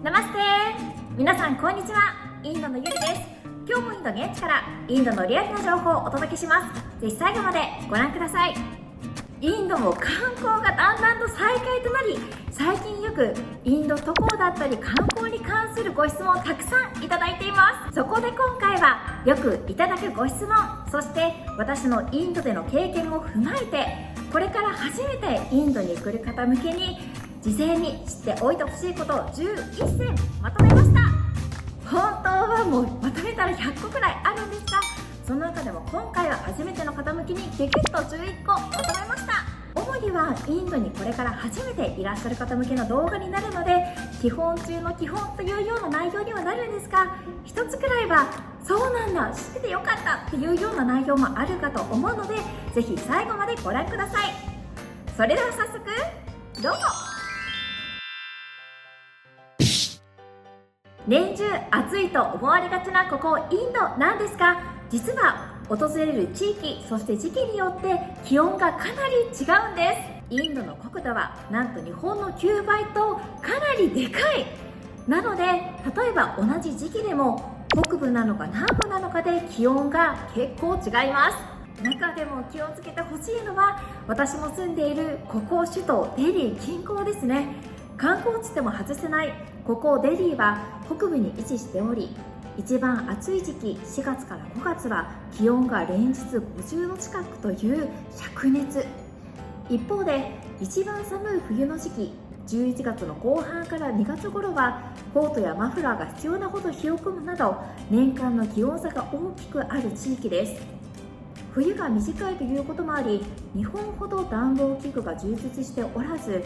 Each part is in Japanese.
ナマステ皆さんこんにちは。インドのゆりです。今日もインド現地からインドのリアルな情報をお届けします。ぜひ最後までご覧ください。インドも観光がだんだんと再開となり、最近よくインド渡航だったり観光に関するご質問をたくさんいただいています。そこで今回はよくいただくご質問、そして私のインドでの経験を踏まえて、これから初めてインドに来る方向けに事前に知っておいてほしいことを11選まとめました。本当はもうまとめたら100個くらいあるんですが、その中でも今回は初めての方向けにギュギュッと11個まとめました。主にはインドにこれから初めていらっしゃる方向けの動画になるので、基本中の基本というような内容にはなるんですが、一つくらいはそうなんだ、知っててよかったっていうような内容もあるかと思うので、ぜひ最後までご覧ください。それでは早速どうぞ。年中暑いと思われがちなここインドなんですが、実は訪れる地域、そして時期によって気温がかなり違うんです。インドの国土はなんと日本の9倍とかなりでかい。なので例えば同じ時期でも北部なのか南部なのかで気温が結構違います。中でも気をつけてほしいのは、私も住んでいるここ首都デリー近郊ですね。観光地でも外せないここデリーは北部に位置しており、一番暑い時期4月から5月は気温が連日50度近くという灼熱。一方で一番寒い冬の時期11月の後半から2月頃はコートやマフラーが必要なほど冷え込むなど、年間の気温差が大きくある地域です。冬が短いということもあり、日本ほど暖房器具が充実しておらず、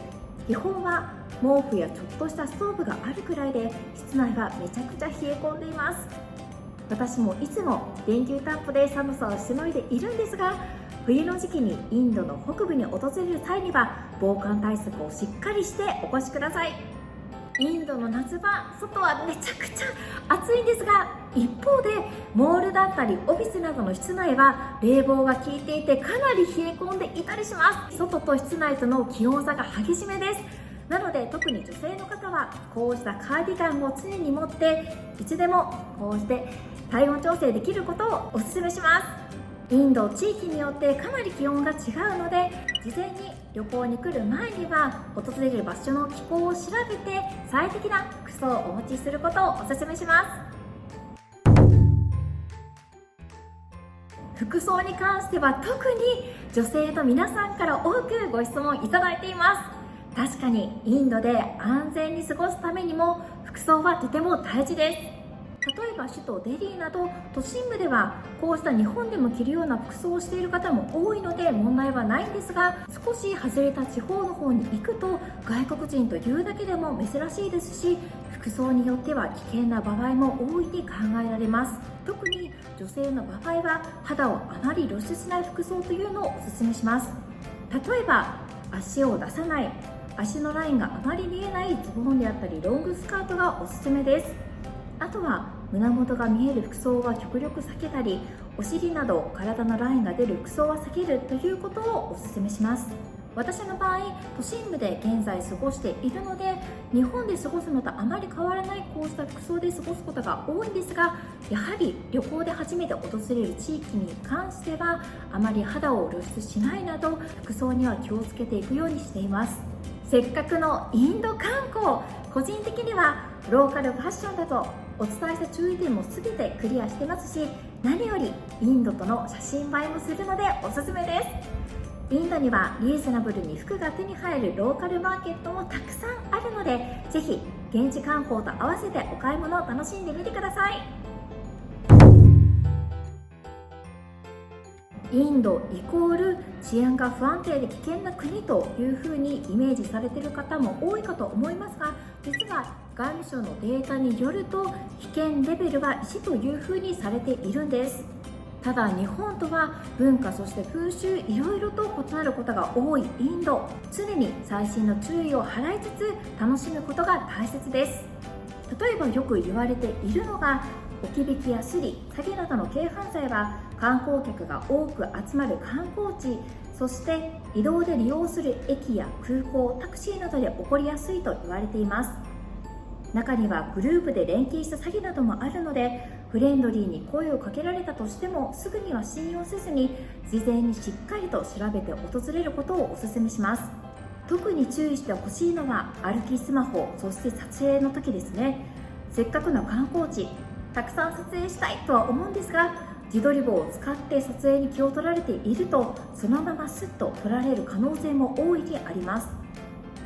基本は毛布やちょっとしたストーブがあるくらいで、室内はめちゃくちゃ冷え込んでいます。私もいつも電球タップで寒さをしのいでいるんですが、冬の時期にインドの北部に訪れる際には防寒対策をしっかりしてお越しください。インドの夏場、外はめちゃくちゃ暑いんですが、一方でモールだったりオフィスなどの室内は冷房が効いていてかなり冷え込んでいたりします。外と室内との気温差が激しめです。なので特に女性の方はこうしたカーディガンを常に持って、いつでもこうして体温調整できることをお勧めします。インド地域によってかなり気温が違うので、事前に旅行に来る前には訪れる場所の気候を調べて最適な服装をお持ちすることをお勧めします。服装に関しては特に女性の皆さんから多くご質問いただいています。確かにインドで安全に過ごすためにも服装はとても大事です。例えば首都デリーなど都心部ではこうした日本でも着るような服装をしている方も多いので問題はないんですが、少し外れた地方の方に行くと外国人というだけでも珍しいですし、服装によっては危険な場合も大いに考えられます。特に女性の場合は肌をあまり露出しない服装というのをお勧めします。例えば足を出さない、足のラインがあまり見えないズボンであったりロングスカートがおすすめです。あとは胸元が見える服装は極力避けたり、お尻など体のラインが出る服装は避けるということをお勧めします。私の場合、都心部で現在過ごしているので、日本で過ごすのとあまり変わらないこうした服装で過ごすことが多いんですが、やはり旅行で初めて訪れる地域に関してはあまり肌を露出しないなど服装には気をつけていくようにしています。せっかくのインド観光、個人的にはローカルファッションだとお伝えした注意点も全てクリアしてますし、何よりインドとの写真映えもするのでおすすめです。インドにはリーズナブルに服が手に入るローカルマーケットもたくさんあるので、ぜひ現地観光と合わせてお買い物を楽しんでみてください。インドイコール治安が不安定で危険な国というふうにイメージされている方も多いかと思いますが、実は外務省のデータによると危険レベルは1というふうにされているんです。ただ日本とは文化、そして風習いろいろと異なることが多いインド、常に細心の注意を払いつつ楽しむことが大切です。例えばよく言われているのが、置き引きやスリ、詐欺などの軽犯罪は観光客が多く集まる観光地、そして移動で利用する駅や空港、タクシーなどで起こりやすいと言われています。中にはグループで連携した詐欺などもあるので、フレンドリーに声をかけられたとしてもすぐには信用せずに、事前にしっかりと調べて訪れることをお勧めします。特に注意してほしいのは歩きスマホ、そして撮影の時ですね。せっかくの観光地、たくさん撮影したいとは思うんですが、自撮り棒を使って撮影に気を取られていると、そのままスッと撮られる可能性も大いにあります。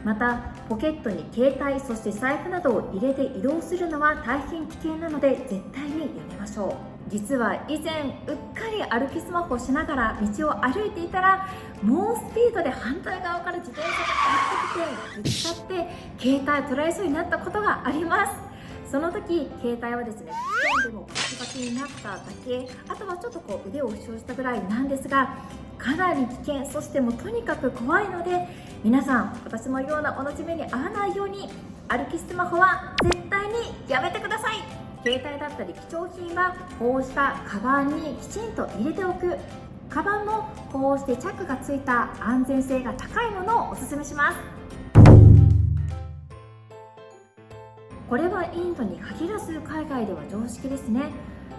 またポケットに携帯、そして財布などを入れて移動するのは大変危険なので絶対にやめましょう。実は以前うっかり歩きスマホをしながら道を歩いていたら、猛スピードで反対側から自転車がやってきてぶつかって携帯取られそうになったことがあります。その時携帯はですね、でもバキバキになっただけ、あとはちょっと腕を負傷したぐらいなんですが、かなり危険、そしてもうとにかく怖いので、皆さん私のような同じ目に遭わないように歩きスマホは絶対にやめてください。携帯だったり貴重品はこうしたカバンにきちんと入れておく。カバンもこうしてチャックがついた安全性が高いものをおすすめします。これはインドに限らず海外では常識ですね。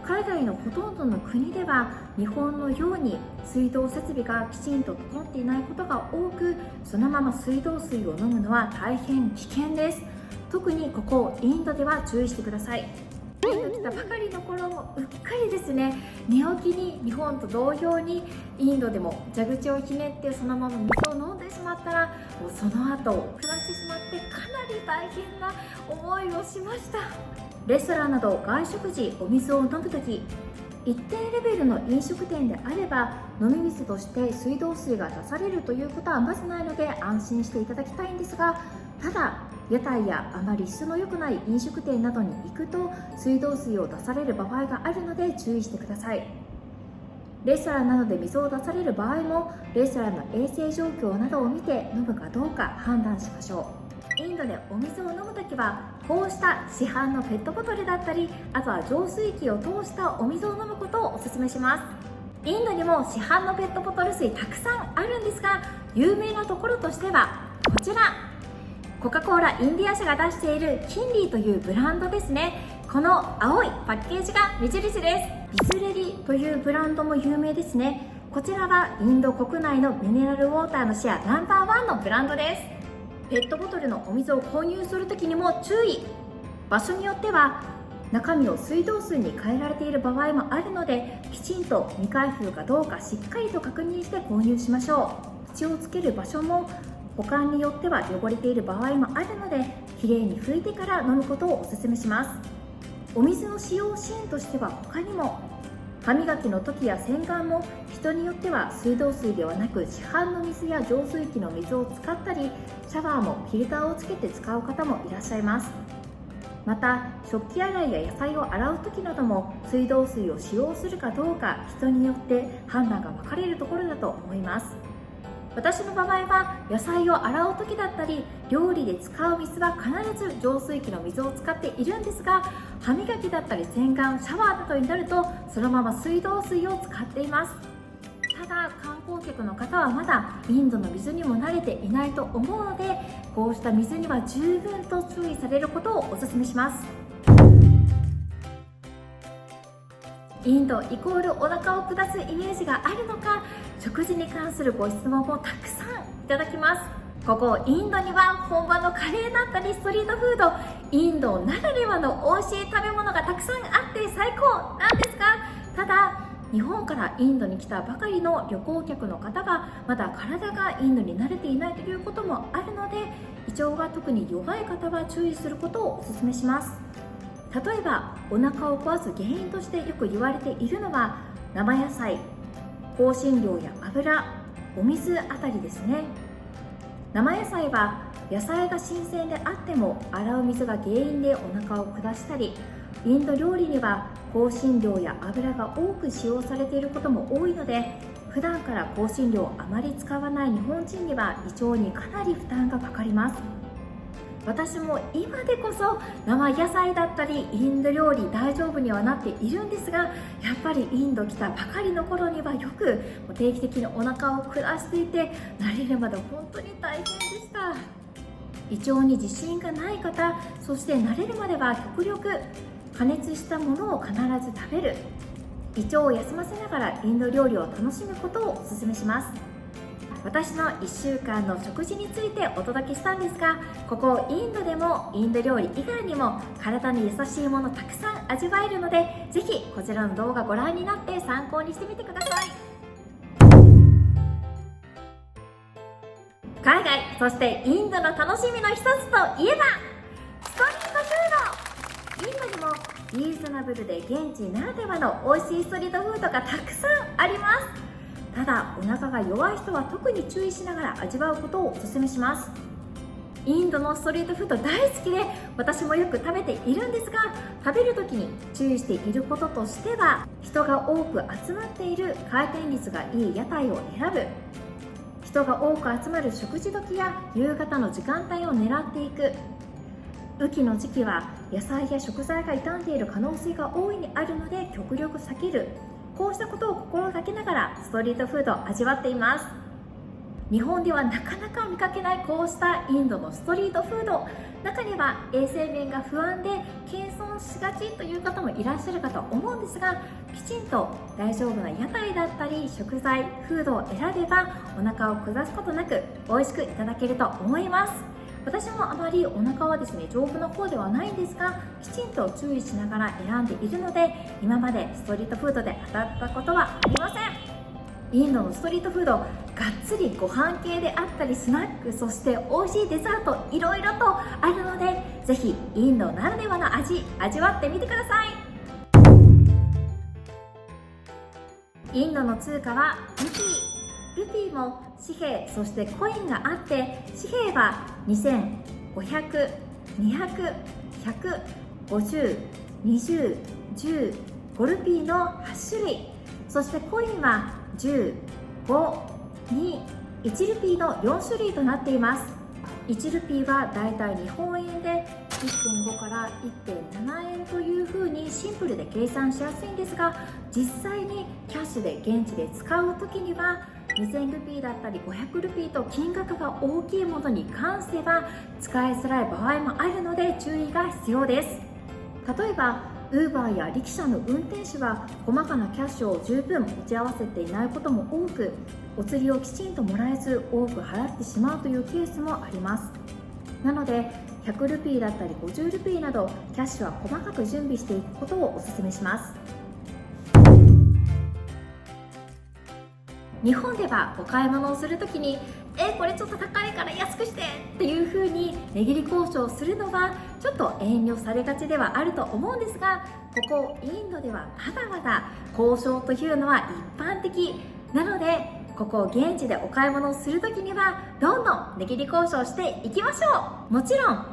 海外のほとんどの国では日本のように水道設備がきちんと整っていないことが多く、そのまま水道水を飲むのは大変危険です。特にここインドでは注意してください。インド来たばかりの頃もうっかりですね、寝起きに日本と同様にインドでも蛇口をひねってそのまま水を飲んでしまったら、もうその後下してしまってかなり大変な思いをしました。レストランなど外食時お水を飲むとき、一定レベルの飲食店であれば飲み水として水道水が出されるということはまずないので安心していただきたいんですが、ただ屋台やあまり質の良くない飲食店などに行くと水道水を出される場合があるので注意してください。レストランなどで水を出される場合もレストランの衛生状況などを見て飲むかどうか判断しましょう。インドでお水を飲むときはこうした市販のペットボトルだったり、あとは浄水器を通したお水を飲むことをお勧めします。インドにも市販のペットボトル水たくさんあるんですが、有名なところとしてはこちら、コカ・コーラインディア社が出しているキンリーというブランドですね。この青いパッケージが目印です。ビスレリというブランドも有名ですね。こちらはインド国内のミネラルウォーターのシェアナンバーワンのブランドです。ペットボトルのお水を購入するときにも注意。場所によっては中身を水道水に変えられている場合もあるので、きちんと未開封かどうかしっかりと確認して購入しましょう。口をつける場所も保管によっては汚れている場合もあるので、きれいに拭いてから飲むことをお勧めします。お水の使用シーンとしては他にも、歯磨きの時や洗顔も人によっては水道水ではなく市販の水や浄水器の水を使ったり、シャワーもフィルターをつけて使う方もいらっしゃいます。また食器洗いや野菜を洗う時なども水道水を使用するかどうか人によって判断が分かれるところだと思います。私の場合は野菜を洗う時だったり料理で使う水は必ず浄水器の水を使っているんですが、歯磨きだったり洗顔、シャワーなどになるとそのまま水道水を使っています。ただ観光客の方はまだインドの水にも慣れていないと思うので、こうした水には十分と注意されることをお勧めします。インドイコールお腹を下すイメージがあるのか、食事に関するご質問もたくさんいただきます。ここインドには本場のカレーだったりストリートフード、インドならではの美味しい食べ物がたくさんあって最高なんですが、ただ日本からインドに来たばかりの旅行客の方がまだ体がインドに慣れていないということもあるので、胃腸が特に弱い方は注意することをお勧めします。例えばお腹を壊す原因としてよく言われているのは生野菜、香辛料や油、お水あたりですね。生野菜は野菜が新鮮であっても洗う水が原因でお腹を下したり、インド料理には香辛料や油が多く使用されていることも多いので、普段から香辛料をあまり使わない日本人には胃腸にかなり負担がかかります。私も今でこそ生野菜だったりインド料理大丈夫にはなっているんですが、やっぱりインド来たばかりの頃にはよく定期的にお腹を下していて、慣れるまで本当に大変でした。胃腸に自信がない方、そして慣れるまでは極力加熱したものを必ず食べる、胃腸を休ませながらインド料理を楽しむことをお勧めします。私の1週間の食事についてお届けしたんですが、ここインドでもインド料理以外にも体に優しいものたくさん味わえるので、ぜひこちらの動画ご覧になって参考にしてみてください。海外、そしてインドの楽しみの一つといえばストリートフード。インドにもリーズナブルで現地ならではの美味しいストリートフードがたくさんあります。ただお腹が弱い人は特に注意しながら味わうことをお勧めします。インドのストリートフード大好きで、私もよく食べているんですが、食べるときに注意していることとしては、人が多く集まっている回転率がいい屋台を選ぶ、人が多く集まる食事時や夕方の時間帯を狙っていく、雨季の時期は野菜や食材が傷んでいる可能性が大いにあるので極力避ける、こうしたことを心がけながらストリートフードを味わっています。日本ではなかなか見かけないこうしたインドのストリートフード、中には衛生面が不安で謙遜しがちという方もいらっしゃるかと思うんですが、きちんと大丈夫な屋台だったり食材、フードを選べばお腹を下すことなく美味しくいただけると思います。私もあまりお腹はですね丈夫な方ではないんですが、きちんと注意しながら選んでいるので、今までストリートフードで当たったことはありません。インドのストリートフード、がっつりご飯系であったりスナック、そして美味しいデザート、いろいろとあるので、ぜひインドならではの味わってみてください。インドの通貨はルピー。ルピーも紙幣、そしてコインがあって、紙幣は2000、500、200、100、50、20、10、5ルピーの8種類、そしてコインは10、5、2、1ルピーの4種類となっています。1ルピーはだいたい日本円で 1.5 から 1.7 円というふうにシンプルで計算しやすいんですが、実際にキャッシュで現地で使う時には2000ルピーだったり500ルピーと金額が大きいものに関しては使いづらい場合もあるので注意が必要です。例えばウーバーや力車の運転手は細かなキャッシュを十分持ち合わせていないことも多く、お釣りをきちんともらえず多く払ってしまうというケースもあります。なので100ルピーだったり50ルピーなどキャッシュは細かく準備していくことをお勧めします。日本ではお買い物をするときにこれちょっと高いから安くしてっていう風に値切り交渉するのはちょっと遠慮されがちではあると思うんですが、ここインドではまだまだ交渉というのは一般的なので、ここ現地でお買い物をするときにはどんどん値切り交渉していきましょう。もちろん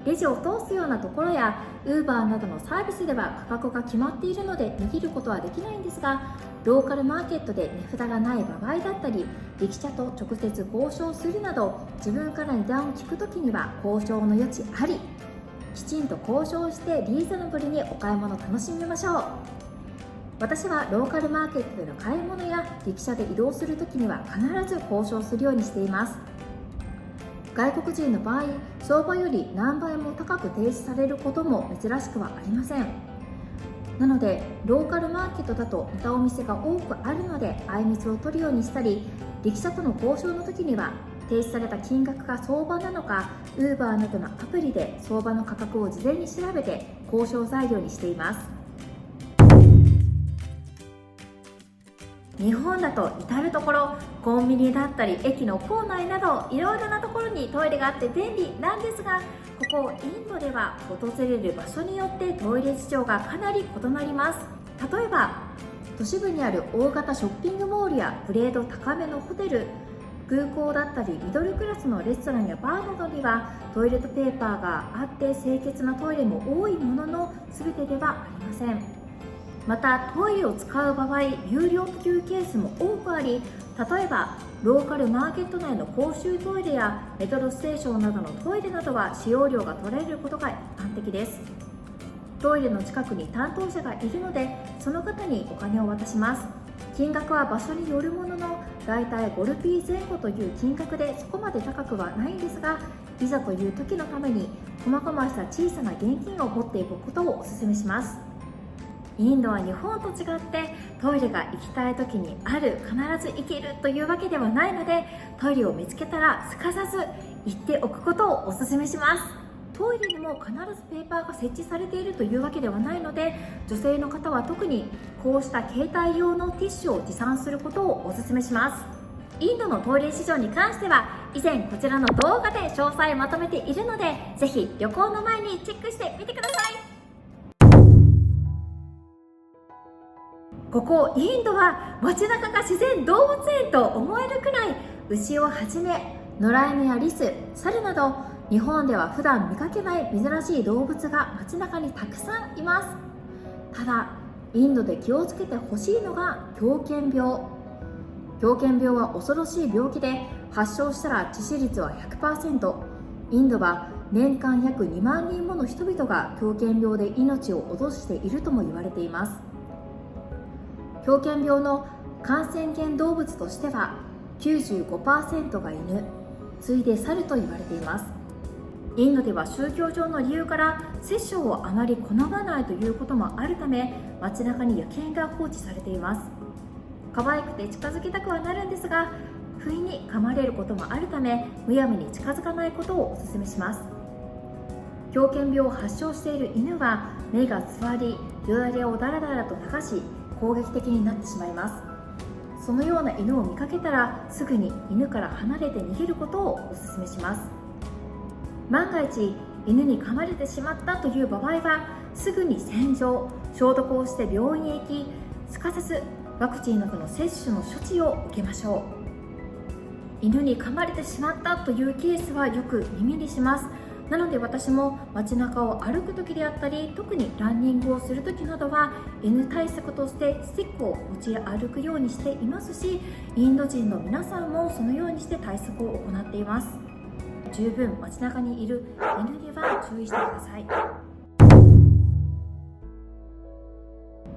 レジを通すようなところやウーバーなどのサービスでは価格が決まっているので値切ることはできないんですが、ローカルマーケットで値札がない場合だったり、力車と直接交渉するなど自分から値段を聞くときには交渉の余地あり、きちんと交渉してリーズナブルにお買い物を楽しみましょう。私はローカルマーケットでの買い物や力車で移動するときには必ず交渉するようにしています。外国人の場合、相場より何倍も高く提示されることも珍しくはありません。なのでローカルマーケットだと似たお店が多くあるのであいみつを取るようにしたり、力車との交渉の時には提示された金額が相場なのか、ウーバーなどのアプリで相場の価格を事前に調べて交渉材料にしています。日本だと至る所、コンビニだったり駅の構内などいろいろなところにトイレがあって便利なんですが、ここインドでは訪れる場所によってトイレ事情がかなり異なります。例えば都市部にある大型ショッピングモールやグレード高めのホテル、空港だったりミドルクラスのレストランやバーなどにはトイレットペーパーがあって清潔なトイレも多いものの、全てではありません。またトイレを使う場合有料というケースも多くあり、例えばローカルマーケット内の公衆トイレやメトロステーションなどのトイレなどは使用料が取られることが一般的です。トイレの近くに担当者がいるのでその方にお金を渡します。金額は場所によるもののだいたい5ルピー前後という金額でそこまで高くはないんですが、いざという時のために細々した小さな現金を持っていくことをお勧めします。インドは日本と違ってトイレが行きたい時にある、必ず行けるというわけではないので、トイレを見つけたらすかさず行っておくことをお勧めします。トイレにも必ずペーパーが設置されているというわけではないので、女性の方は特にこうした携帯用のティッシュを持参することをお勧めします。インドのトイレ市場に関しては以前こちらの動画で詳細をまとめているので、ぜひ旅行の前にチェックしてみてください。ここインドは街中が自然動物園と思えるくらい、牛をはじめ野良犬やリス、猿など日本では普段見かけない珍しい動物が街中にたくさんいます。ただインドで気をつけてほしいのが狂犬病。狂犬病は恐ろしい病気で、発症したら致死率は 100%。 インドは年間約2万人もの人々が狂犬病で命を落としているとも言われています。狂犬病の感染源動物としては 95% が犬、次いで猿と言われています。インドでは宗教上の理由から殺生をあまり好まないということもあるため、街中に野犬が放置されています。可愛くて近づきたくはなるんですが、不意に噛まれることもあるため、むやみに近づかないことをお勧めします。狂犬病を発症している犬は目がつわり、よだれをだらだらと流し、攻撃的になってしまいます。そのような犬を見かけたらすぐに犬から離れて逃げることをお勧めします。万が一犬に噛まれてしまったという場合は、すぐに洗浄・消毒をして病院へ行き、すかさずワクチンなどの接種の処置を受けましょう。犬に噛まれてしまったというケースはよく耳にします。なので私も街中を歩く時であったり、特にランニングをする時などは犬対策としてスティックを持ち歩くようにしていますし、インド人の皆さんもそのようにして対策を行っています。十分街中にいる犬には注意してください。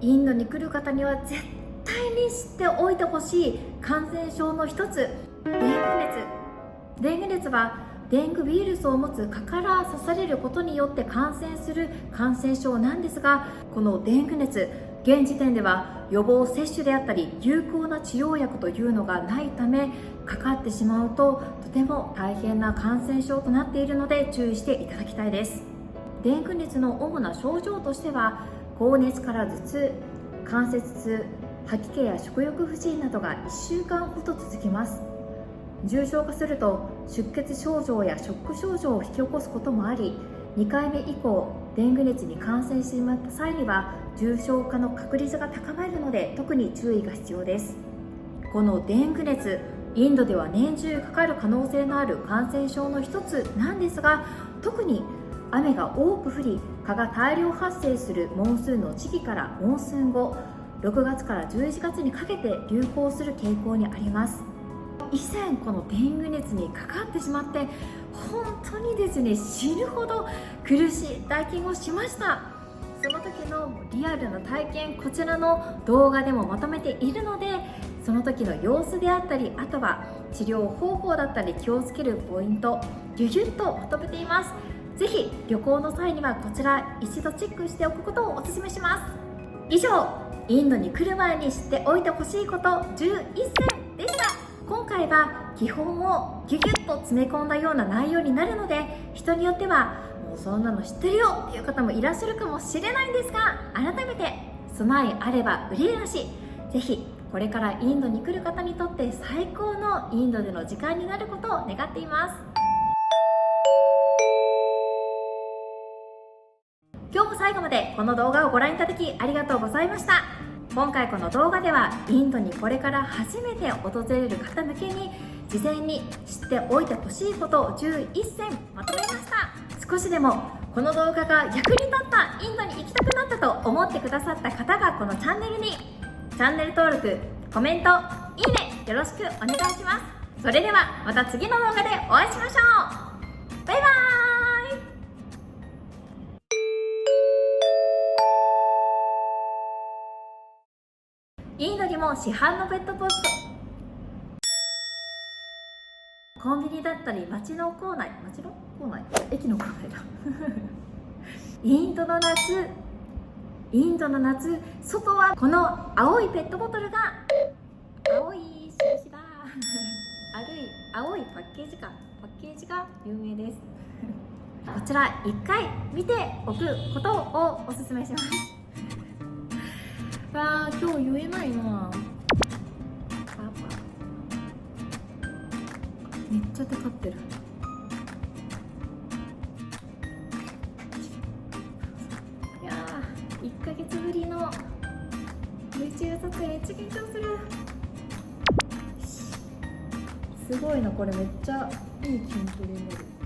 インドに来る方には絶対に知っておいてほしい感染症の一つ、デング熱。デング熱はデングウイルスを持つ蚊から刺されることによって感染する感染症なんですが、このデング熱、現時点では予防接種であったり有効な治療薬というのがないため、かかってしまうととても大変な感染症となっているので注意していただきたいです。デング熱の主な症状としては、高熱から頭痛、関節痛、吐き気や食欲不振などが1週間ほど続きます。重症化すると出血症状やショック症状を引き起こすこともあり、2回目以降デング熱に感染してしまった際には重症化の確率が高まるので、特に注意が必要です。このデング熱、インドでは年中かかる可能性のある感染症の一つなんですが、特に雨が多く降り蚊が大量発生するモンスーンの時期からモンスーン後6月から11月にかけて流行する傾向にあります。以前このデング熱にかかってしまって、本当にですね、死ぬほど苦しい体験をしました。その時のリアルな体験、こちらの動画でもまとめているので、その時の様子であったり、あとは治療方法だったり気をつけるポイント、ギュギュッとまとめています。ぜひ旅行の際にはこちら一度チェックしておくことをお勧めします。以上、インドに来る前に知っておいてほしいこと11選でした。今回は基本をギュギュッと詰め込んだような内容になるので、人によってはもうそんなの知ってるよっていう方もいらっしゃるかもしれないんですが、改めて備えあれば憂いなし。ぜひこれからインドに来る方にとって最高のインドでの時間になることを願っています。今日も最後までこの動画をご覧いただきありがとうございました。今回この動画ではインドにこれから初めて訪れる方向けに事前に知っておいてほしいことを11選まとめました。少しでもこの動画が役に立った、インドに行きたくなったと思ってくださった方がこのチャンネルにチャンネル登録、コメント、いいねよろしくお願いします。それではまた次の動画でお会いしましょう。バイバーイ。インドにも市販のペットボトルコンビニだったり街の構内駅の構内だインドの夏、外はこの青いペットボトルが青い印が青いパッケージが有名ですこちら1回見ておくことをおすすめしますわあ、今日言えないな。めっちゃテカってる。いやー、1ヶ月ぶりの YouTube 撮影めっちゃ緊張する。すごいな、これめっちゃいい筋トレになる。